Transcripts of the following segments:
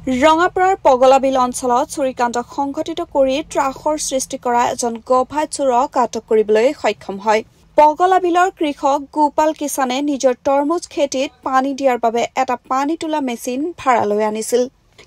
ৰঙাপাৰাৰ পগলাবিল অঞ্চলত চুৰিকাণ্ড সংঘটিত কৰি ত্ৰাসৰ সৃষ্টি কৰা এজন গভাই চোৰক আটক কৰিবলৈ সক্ষম হয়। পগলাবিলৰ কৃষক গোপাল কিষানে নিজৰ তৰমুজ খেতিত পানী দিয়াৰ বাবে এটা পানী তোলা মেচিন ভাড়ালৈ আনিছিল।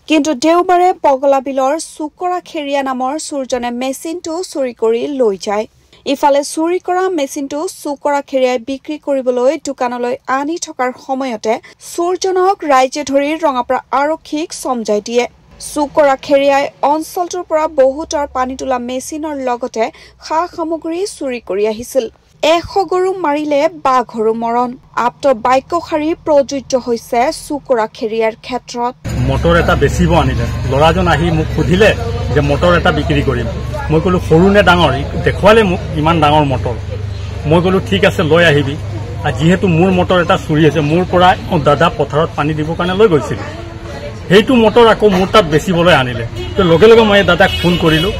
কিন্তু দেওবাৰে পগলাবিলৰ চুকৰা খেৰিয়া নামৰ চুৰজনে মেচিনটো চুৰি কৰি লৈ যায়। ইফালে চুৰি কৰা মেচিনটো চুকৰা খেৰিয়াই বিক্ৰী কৰিবলৈ দোকানলৈ আনি থকাৰ সময়তে চুৰজনক ৰাইজে ধৰি ৰঙাপাৰা আৰক্ষীক সমজাই দিয়ে। চুকৰা খেৰিয়াই অঞ্চলটোৰ পৰা বহুতৰ পানী তোলা মেচিনৰ লগতে সা সামগ্ৰী চুৰি কৰি আহিছিল। 100 গৰু মাৰিলে বাঘৰো মৰণ। আপ্ত বাক্যশাৰী প্ৰযোজ্য হৈছে চুকৰা খেৰিয়াৰ ক্ষেত্ৰত। মটৰ এটা বেচিব আনিলে, ল'ৰাজন আহি মোক সুধিলে যে মটৰ এটা বিক্ৰী কৰিম। মই ক'লো সৰু নে ডাঙৰ, দেখুৱালে মোক ইমান ডাঙৰ মটৰ। মই ক'লো ঠিক আছে লৈ আহিবি। আৰু যিহেতু মোৰ মটৰ এটা চুৰি হৈছে, মোৰ পৰা দাদা পথাৰত পানী দিবৰ কাৰণে লৈ গৈছিল, সেইটো মটৰ আকৌ মোৰ তাত বেচিবলৈ আনিলে। তো লগে লগে মই দাদাক ফোন কৰিলোঁ,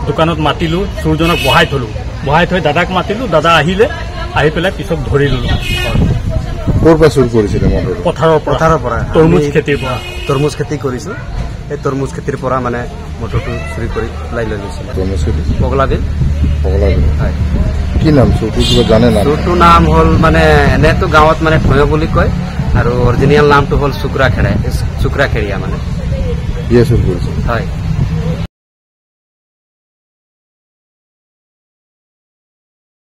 দোকানত মাতিলোঁ, চুৰজনক বহাই থলোঁ। বহাই থৈ দাদাক মাতিলোঁ, দাদা আহিলে, আহি পেলাই পিছত ধৰি ললোঁ। ক'ৰ পৰা চুৰ কৰিছিলে? পথাৰৰ পৰা তৰমুজ খেতিৰ পৰা। তৰমুজ খেতি কৰিছোঁ, এই তৰমুজ খেতিৰ পৰা মানে মটৰটো চুৰি কৰি ওলাই লৈ গৈছিলে। তৰমুজ খেতি পগলাবিল। হয়, কি নাম চুৰটো কিবা জানে না? চুৰটোৰ নাম হ'ল মানে এনেতো গাঁৱত মানে ঠয় বুলি কয়, আৰু অৰিজিনেল নামটো হ'ল চুকৰা খেৰিয়া মানে। চুৰ কৰিছে। হয়।